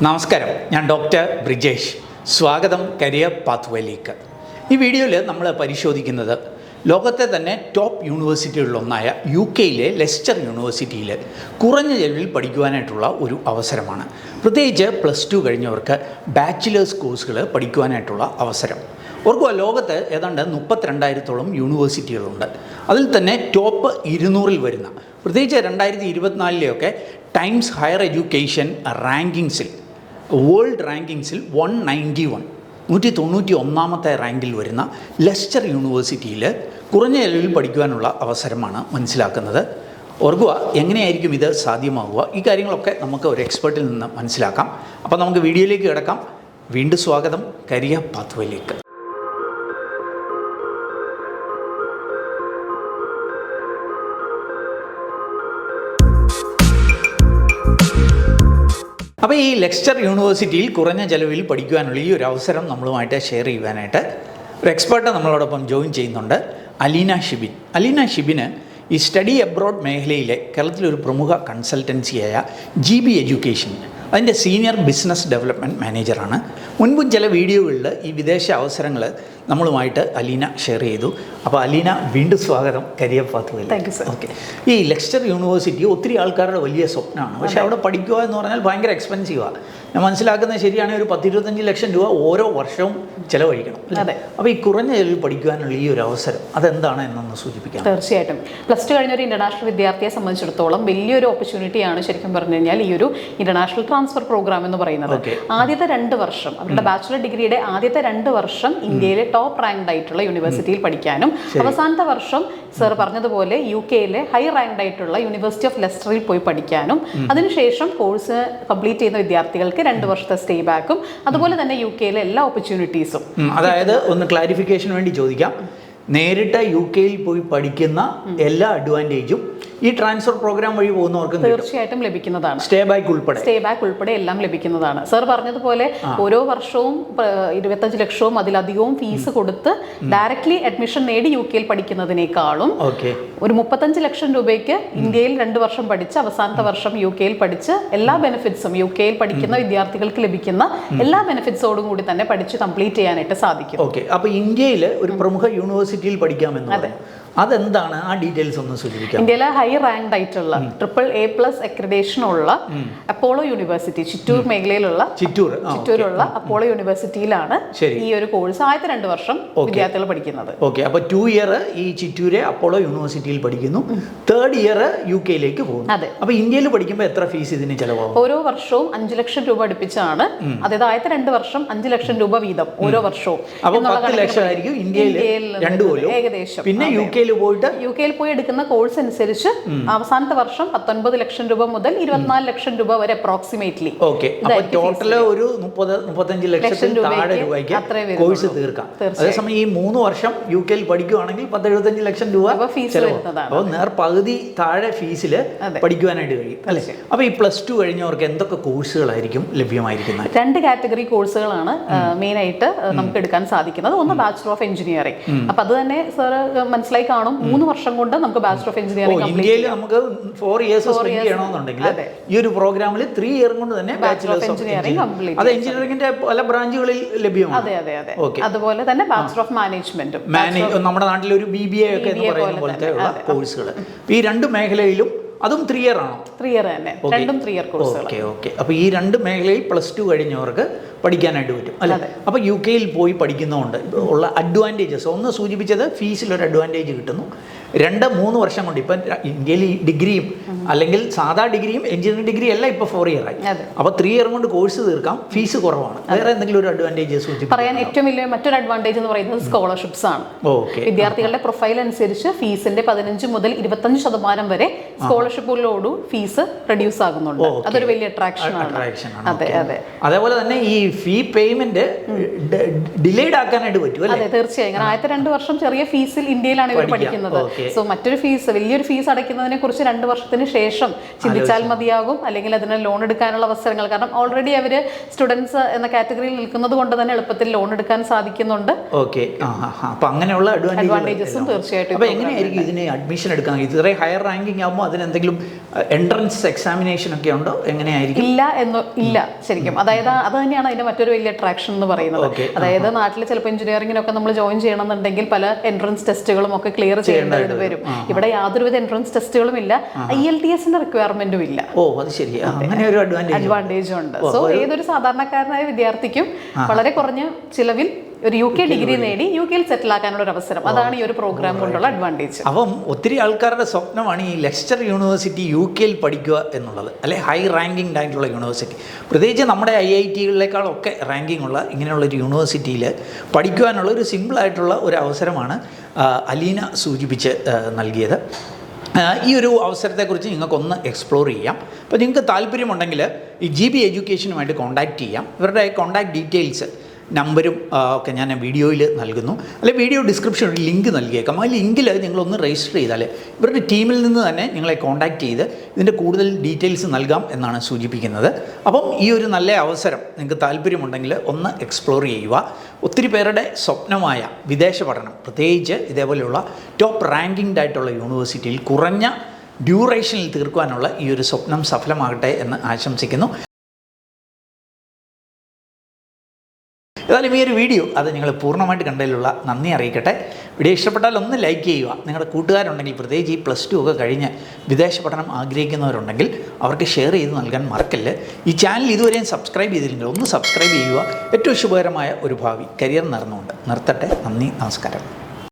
നമസ്കാരം, ഞാൻ ഡോക്ടർ ബ്രിജേഷ്. സ്വാഗതം കരിയർ പാത്വേയിലേക്ക്. ഈ വീഡിയോയിൽ നമ്മൾ പരിശോധിക്കുന്നത് ലോകത്തെ തന്നെ ടോപ്പ് യൂണിവേഴ്സിറ്റികളിലൊന്നായ UK-യിലെ ലെസ്റ്റർ യൂണിവേഴ്സിറ്റിയിൽ കുറഞ്ഞ ചെലവിൽ പഠിക്കുവാനായിട്ടുള്ള ഒരു അവസരമാണ്. പ്രത്യേകിച്ച് +2 കഴിഞ്ഞവർക്ക് ബാച്ചിലേഴ്സ് കോഴ്സുകൾ പഠിക്കുവാനായിട്ടുള്ള അവസരം. ഓർക്കുക, ലോകത്ത് ഏതാണ്ട് 32,000-ഓളം യൂണിവേഴ്സിറ്റികളുണ്ട്. അതിൽ തന്നെ ടോപ്പ് 200-ൽ വരുന്ന, പ്രത്യേകിച്ച് 2024-ലെയൊക്കെ ടൈംസ് ഹയർ എഡ്യൂക്കേഷൻ റാങ്കിങ്സിൽ, വേൾഡ് റാങ്കിങ്സിൽ 191 റാങ്കിൽ വരുന്ന ലെസ്റ്റർ യൂണിവേഴ്സിറ്റിയിൽ കുറഞ്ഞ ചെലവിൽ പഠിക്കുവാനുള്ള അവസരമാണ് മനസ്സിലാക്കുന്നത്. ഓർക്കുക, എങ്ങനെയായിരിക്കും ഇത് സാധ്യമാവുക? ഈ കാര്യങ്ങളൊക്കെ നമുക്ക് ഒരു എക്സ്പെർട്ടിൽ നിന്ന് മനസ്സിലാക്കാം. അപ്പോൾ നമുക്ക് വീഡിയോയിലേക്ക് കിടക്കാം. വീണ്ടും സ്വാഗതം കരിയർ പാത്വേയിലേക്ക്. അപ്പോൾ ഈ ലെസ്റ്റർ യൂണിവേഴ്സിറ്റിയിൽ കുറഞ്ഞ ചെലവിൽ പഠിക്കുവാനുള്ള ഈ ഒരു അവസരം നമ്മളുമായിട്ട് ഷെയർ ചെയ്യുവാനായിട്ട് ഒരു എക്സ്പെർട്ട് നമ്മളോടൊപ്പം ജോയിൻ ചെയ്യുന്നുണ്ട്, അലീന ഷിബിൻ. അലീന ഷിബിന് ഈ സ്റ്റഡി അബ്രോഡ് മേഖലയിലെ കേരളത്തിലൊരു പ്രമുഖ കൺസൾട്ടൻസിയായ GB എഡ്യൂക്കേഷൻ, അതിൻ്റെ സീനിയർ ബിസിനസ് ഡെവലപ്മെൻറ്റ് മാനേജറാണ്. മുൻപും ചില വീഡിയോകളിൽ ഈ വിദേശ അവസരങ്ങൾ നമ്മളുമായിട്ട് അലീന ഷെയർ ചെയ്തു. അപ്പോൾ അലീന, വീണ്ടും സ്വാഗതം കരിയർ പാത്വേയിൽ. Thank you sir. ഓക്കെ, ഈ ലെസ്റ്റർ യൂണിവേഴ്സിറ്റി ഒത്തിരി ആൾക്കാരുടെ വലിയ സ്വപ്നമാണ്. പക്ഷേ അവിടെ പഠിക്കുക എന്ന് പറഞ്ഞാൽ ഭയങ്കര എക്സ്പെൻസീവാണ്. ഞാൻ മനസ്സിലാക്കുന്നത് ശരിയാണെങ്കിൽ ഒരു 10-25 ലക്ഷം രൂപ ഓരോ വർഷവും ചിലവഴിക്കണം. അതെ. അപ്പോൾ ഈ കുറഞ്ഞ ചെലവിൽ പഠിക്കുവാനുള്ള ഈ ഒരു അവസരം അതെന്താണ് എന്നൊന്ന് സൂചിപ്പിക്കാം. തീർച്ചയായിട്ടും +2 കഴിഞ്ഞ ഒരു ഇന്റർനാഷണൽ വിദ്യാർത്ഥിയെ സംബന്ധിച്ചിടത്തോളം വലിയൊരു ഓപ്പർച്യൂണിറ്റിയാണ് ശരിക്കും പറഞ്ഞു കഴിഞ്ഞാൽ ഈ ഒരു ഇന്റർനാഷണൽ ട്രാൻസ്ഫർ പ്രോഗ്രാം എന്ന് പറയുന്നത്. ആദ്യത്തെ 2 വർഷം, അവരുടെ ബാച്ചുലർ ഡിഗ്രിയുടെ ആദ്യത്തെ 2 വർഷം ഇന്ത്യയിലെ ടോപ്പ് റാങ്ക്ഡ് ആയിട്ടുള്ള യൂണിവേഴ്സിറ്റിയിൽ പഠിക്കാനും, അവസാനത്തെ വർഷം സർ പറഞ്ഞതുപോലെ UK-യിലെ ഹൈ റാങ്ക്ഡ് ആയിട്ടുള്ള യൂണിവേഴ്സിറ്റി ഓഫ് ലെസ്റ്ററിൽ പോയി പഠിക്കാനും, അതിനുശേഷം കോഴ്സ് കംപ്ലീറ്റ് ചെയ്യുന്ന വിദ്യാർത്ഥികൾക്ക് 2 വർഷത്തെ സ്റ്റേ ബാക്കും, അതുപോലെ തന്നെ UK-യിലെ എല്ലാ ഓപ്പർച്യൂണിറ്റീസും. അതായത് ഒന്ന് ക്ലാരിഫിക്കേഷന് വേണ്ടി ചോദിക്കാം, നേരിട്ട് UK-യിൽ പോയി പഠിക്കുന്ന എല്ലാ അഡ്വാൻറ്റേജും ഈ ട്രാൻസ്ഫർ പ്രോഗ്രാം വഴി പോകുന്നവർക്ക് തീർച്ചയായിട്ടും ലഭിക്കുന്നതാണ്. സ്റ്റേ ബാക്ക് ഉൾപ്പെടെ എല്ലാം ലഭിക്കുന്നതാണ്. സർ പറഞ്ഞതുപോലെ ഓരോ വർഷവും 25 ലക്ഷവും അതിലധികവും ഫീസ് കൊടുത്ത് ഡയറക്ട്ലി അഡ്മിഷൻ നേടി UK-യിൽ പഠിക്കുന്നതിനേക്കാളും ഒരു 35 ലക്ഷം രൂപയ്ക്ക് ഇന്ത്യയിൽ 2 വർഷം പഠിച്ച് അവസാനത്തെ വർഷം UK-യിൽ പഠിച്ച് എല്ലാ ബെനിഫിറ്റ്സും UK-യിൽ പഠിക്കുന്ന വിദ്യാർത്ഥികൾക്ക് ലഭിക്കുന്ന എല്ലാ ബെനിഫിറ്റ്സോടും കൂടി തന്നെ പഠിച്ച് കംപ്ലീറ്റ് ചെയ്യാനായിട്ട് സാധിക്കും. ഓക്കെ, അപ്പോൾ ഇന്ത്യയിൽ ഒരു പ്രമുഖ യൂണിവേഴ്സിറ്റിയിൽ പഠിക്കാമെന്ന് അതെന്താണ്? ആ ഡീറ്റെയിൽസ് ഒന്ന് സൂചിപ്പിക്കാം. ഇന്ത്യയിലെ ഹൈ റാങ്ക്ഡ് ആയിട്ടുള്ള AAA+ അക്രഡിറ്റേഷൻ ഉള്ള അപ്പോളോ യൂണിവേഴ്സിറ്റി, ചിറ്റൂർ മേഖലയിലുള്ള ചിറ്റൂരുള്ള അപ്പോളോ യൂണിവേഴ്സിറ്റിയിലാണ് ഈ ഒരു കോഴ്സ് ആദ്യത്തെ 2 വർഷം വിദ്യാർത്ഥികൾ പഠിക്കുന്നത്. ഓക്കെ, അപ്പോൾ 2 ഇയർ ഈ ചിറ്റൂരെ അപ്പോളോ യൂണിവേഴ്സിറ്റിയിൽ പഠിക്കുന്നു, 3rd ഇയർ UK-ലേക്ക് പോകുന്നു. അതെ. അപ്പോൾ ഇന്ത്യയിൽ പഠിക്കുമ്പോൾ എത്ര ഫീസ് ഇതിന് ചിലവാകും? ഓരോ വർഷവും 5 ലക്ഷം രൂപ അടുപ്പിച്ചാണ്. അതായത് ആദ്യത്തെ 2 വർഷം 5 ലക്ഷം രൂപ വീതം ഓരോ വർഷവും. അപ്പോൾ 10 ലക്ഷം ആയിരിക്കും ഇന്ത്യയിൽ 2 കൊല്ലം ഏകദേശം. പിന്നെ UK-യിൽ പോയി എടുക്കുന്ന കോഴ്സ് അനുസരിച്ച് അവസാനത്തെ വർഷം 19 ലക്ഷം രൂപ മുതൽ 24 ലക്ഷം രൂപ വരെ അപ്രോക്സിമേറ്റ്ലി. ഓക്കെ, അപ്പോൾ ടോട്ടൽ ഒരു 30-35 ലക്ഷത്തിൽ താഴെ രൂപയ്ക്ക് കോഴ്സ് തീർക്കാം. അതേസമയം ഈ 3 വർഷം UK-യിൽ പഠിക്കുകയാണെങ്കിൽ 10-75 ലക്ഷം രൂപ ഫീസ് വരുന്നതാണ്. അപ്പോൾ പകുതി താഴെ ഫീസിൽ പഠിക്കുവാനായിട്ട് കഴിയും അല്ലേ? അപ്പോൾ ഈ +2 കഴിഞ്ഞവർക്ക് എന്തൊക്കെ കോഴ്സുകളായിരിക്കും ലഭ്യമായിരിക്കുന്നത്? 2 കാറ്റഗറി കോഴ്സുകളാണ് മെയിൻ ആയിട്ട് നമുക്ക് എടുക്കാൻ സാധിക്കുന്നത്. ഒന്ന് ബാച്ചുലർ ഓഫ് എഞ്ചിനീയറിംഗ്. അപ്പൊ അത് തന്നെ സാർ മനസ്സിലായി കാണും, 3 വർഷം കൊണ്ട് നമുക്ക് ബാച്ചുലർ ഓഫ് എഞ്ചിനീയറിംഗ് ഇന്ത്യയിൽ നമുക്ക് 4 ഇയേഴ്സ് സ്പെൻഡ് ചെയ്യണമെന്നുണ്ടെങ്കിൽ ഈ ഒരു പ്രോഗ്രാമിൽ 3 ഇയർ കൊണ്ട് തന്നെ ബാച്ചുലർ ഓഫ് എഞ്ചിനീയറിംഗ് കംപ്ലീറ്റ്. അത് എഞ്ചിനീയറിംഗിന്റെ പല ബ്രാഞ്ചുകളിൽ ലഭ്യമാണ്. അതെ. അതുപോലെ തന്നെ ബാച്ചുലർ ഓഫ് മാനേജ്മെന്റും, നമ്മുടെ നാട്ടിൽ ഒരു BBA ഒക്കെ എന്ന് പറയുന്ന പോലത്തെ ഉള്ള കോഴ്സുകൾ ഈ 2 മേഖലയിലും അതും 3 ഇയർ ആണോ? 3 ഇയർ തന്നെ, രണ്ടും 3 ഇയർ കോഴ്സുകൾ. ഓക്കെ. അപ്പോൾ ഈ 2 മേഖലയിൽ +2 കഴിഞ്ഞവർക്ക് പഠിക്കാനായിട്ട് പറ്റും അല്ലേ? അപ്പോൾ UK-യിൽ പോയി പഠിക്കുന്നതുകൊണ്ട് ഉള്ള അഡ്വാൻറ്റേജസ് ഒന്ന് സൂചിപ്പിച്ചത്, ഫീസിലൊരു അഡ്വാൻറ്റേജ് കിട്ടുന്നു. 2-3 വർഷം കൊണ്ട് ഇപ്പം ഇന്ത്യയിൽ ഈ ഡിഗ്രിയും അല്ലെങ്കിൽ സാധാ ഡിഗ്രിയും എഞ്ചിനീയറിംഗ് ഡിഗ്രി എല്ലാം ഇപ്പോൾ 4 ഇയർ ആയി. അപ്പോൾ 3 ഇയർ കൊണ്ട് കോഴ്സ് തീർക്കാം, ഫീസ് കുറവാണ്. വേറെ എന്തെങ്കിലും ഒരു അഡ്വാൻറ്റേജ് സൂചിപ്പിക്കാം? പറയാൻ ഏറ്റവും വലിയ മറ്റൊരു അഡ്വാൻറ്റേജ് എന്ന് പറയുന്നത് സ്കോളർഷിപ്സ് ആണ്. വിദ്യാർത്ഥികളുടെ പ്രൊഫൈൽ അനുസരിച്ച് ഫീസിന്റെ 15 മുതൽ 25% വരെ സ്കോളർഷിപ്പുകളോട് ഫീസ് റെഡ്യൂസ് ആകുന്നുണ്ട്. അതൊരു വലിയ അട്രാക്ഷൻ ആണ്. അതേപോലെ തന്നെ ഈ ഫീ പേയ്മെന്റ് ഡിലേഡ് ആക്കാനായിട്ട് പറ്റും അല്ലേ? അതെ, തീർച്ചയായും. കാരണം ആദ്യത്തെ 2 വർഷം ചെറിയ ഫീസിൽ ഇന്ത്യയിലാണ് ഇവർ പഠിക്കുന്നത്. സോ മറ്റൊരു ഫീസ്, വലിയൊരു ഫീസ് അടയ്ക്കുന്നതിനെ കുറിച്ച് 2 വർഷത്തിന് ശേഷം ചിന്തിച്ചാൽ മതിയാകും. അല്ലെങ്കിൽ അതിന് ലോൺ എടുക്കാനുള്ള അവസരങ്ങൾ, കാരണം ഓൾറെഡി അവര് സ്റ്റുഡൻസ് എന്ന കാറ്റഗറിയിൽ നിൽക്കുന്നത് കൊണ്ട് തന്നെ എളുപ്പത്തിൽ ലോൺ എടുക്കാൻ സാധിക്കുന്നുണ്ട്. ഓക്കെ, അപ്പൊ അങ്ങനെയുള്ള അഡ്വാൻറ്റേജസും തീർച്ചയായിട്ടും. അപ്പൊ എങ്ങനെയായിരിക്കും ഇതിന് അഡ്മിഷൻ എടുക്കാൻ? ഇത്രേ ഹയർ റാങ്കിങ് ആകുമ്പോൾ അതിനെന്തെങ്കിലും എൻട്രൻസ് എക്സാമിനേഷൻ ഒക്കെ ഉണ്ടോ? എങ്ങനെയായിരിക്കും? ഇല്ല ശരിക്കും. അതായത് അത് തന്നെയാണ് അതിന്റെ മറ്റൊരു വലിയ അട്രാക്ഷൻ എന്ന് പറയുന്നത്. അതായത് നാട്ടിൽ ചിലപ്പോൾ എഞ്ചിനീയറിംഗിനൊക്കെ നമ്മൾ ജോയിൻ ചെയ്യണമെന്നുണ്ടെങ്കിൽ പല എൻട്രൻസ് ടെസ്റ്റുകളും ഒക്കെ ക്ലിയർ ചെയ്യേണ്ടത് വരും. ഇവിടെ യാതൊരുവിധ എൻട്രൻസ് ടെസ്റ്റുകളും ഇല്ല, IELTS റിക്വയർമെന്റും ഇല്ല. ഓ, അത് ശരി. അങ്ങനെ ഒരു അഡ്വാൻറ്റേജ് ഉണ്ട്. സോ ഏതൊരു സാധാരണക്കാരനായ വിദ്യാർത്ഥിക്കും വളരെ കുറഞ്ഞ ചിലവിൽ ഒരു UK ഡിഗ്രി നേടി UK സെറ്റിൽ ആക്കാനുള്ള ഒരു അവസരം, അതാണ് ഈ ഒരു പ്രോഗ്രാം കൊണ്ടുള്ള അഡ്വാൻറ്റേജ്. അപ്പം ഒത്തിരി ആൾക്കാരുടെ സ്വപ്നമാണ് ഈ ലെസ്റ്റർ യൂണിവേഴ്സിറ്റി UK പഠിക്കുക എന്നുള്ളത്, അല്ലെ ഹൈ റാങ്കിങ് ആയിട്ടുള്ള യൂണിവേഴ്സിറ്റി. പ്രത്യേകിച്ച് നമ്മുടെ IIT-കളേക്കാളൊക്കെ റാങ്കിങ് ഉള്ള ഇങ്ങനെയുള്ളൊരു യൂണിവേഴ്സിറ്റിയിൽ പഠിക്കുവാനുള്ള ഒരു സിമ്പിളായിട്ടുള്ള ഒരു അവസരമാണ് അലീന സൂചിപ്പിച്ച് നൽകിയത്. ഈ ഒരു അവസരത്തെക്കുറിച്ച് നിങ്ങൾക്കൊന്ന് എക്സ്പ്ലോർ ചെയ്യാം. അപ്പോൾ നിങ്ങൾക്ക് താല്പര്യമുണ്ടെങ്കിൽ ഈ GB എഡ്യൂക്കേഷനുമായിട്ട് കോൺടാക്റ്റ് ചെയ്യാം. ഇവരുടെ കോൺടാക്ട് ഡീറ്റെയിൽസ്, നമ്പരും ഒക്കെ ഞാൻ വീഡിയോയിൽ നൽകുന്നു, അല്ലെങ്കിൽ വീഡിയോ ഡിസ്ക്രിപ്ഷനിൽ ഒരു ലിങ്ക് നൽകിയേക്കാം. ആ ലിങ്കിൽ നിങ്ങളൊന്ന് രജിസ്റ്റർ ചെയ്താൽ ഇവരുടെ ടീമിൽ നിന്ന് തന്നെ നിങ്ങളെ കോൺടാക്റ്റ് ചെയ്ത് ഇതിൻ്റെ കൂടുതൽ ഡീറ്റെയിൽസ് നൽകാം എന്നാണ് സൂചിപ്പിക്കുന്നത്. അപ്പം ഈ ഒരു നല്ല അവസരം നിങ്ങൾക്ക് താല്പര്യമുണ്ടെങ്കിൽ ഒന്ന് എക്സ്പ്ലോർ ചെയ്യുക. ഒത്തിരി പേരുടെ സ്വപ്നമായ വിദേശ പഠനം, പ്രത്യേകിച്ച് ഇതേപോലെയുള്ള ടോപ്പ് റാങ്കിങ്ഡ് ആയിട്ടുള്ള യൂണിവേഴ്സിറ്റിയിൽ കുറഞ്ഞ ഡ്യൂറേഷനിൽ തീർക്കുവാനുള്ള ഈ ഒരു സ്വപ്നം സഫലമാകട്ടെ എന്ന് ആശംസിക്കുന്നു. ഏതായാലും ഈ ഒരു വീഡിയോ അത് നിങ്ങൾ പൂർണ്ണമായിട്ട് കണ്ടതിലുള്ള നന്ദി അറിയിക്കട്ടെ. വീഡിയോ ഇഷ്ടപ്പെട്ടാൽ ഒന്ന് ലൈക്ക് ചെയ്യുക. നിങ്ങളുടെ കൂട്ടുകാരുണ്ടെങ്കിൽ, പ്രത്യേകിച്ച് ഈ +2 ഒക്കെ കഴിഞ്ഞ് വിദേശ പഠനം ആഗ്രഹിക്കുന്നവരുണ്ടെങ്കിൽ അവർക്ക് ഷെയർ ചെയ്ത് നൽകാൻ മറക്കല്ല്. ഈ ചാനൽ ഇതുവരെയും സബ്സ്ക്രൈബ് ചെയ്തില്ലെങ്കിൽ ഒന്ന് സബ്സ്ക്രൈബ് ചെയ്യുക. ഏറ്റവും ശുഭകരമായ ഒരു ഭാവി കരിയർ നേർന്നുകൊണ്ട് നിർത്തട്ടെ. നന്ദി, നമസ്കാരം.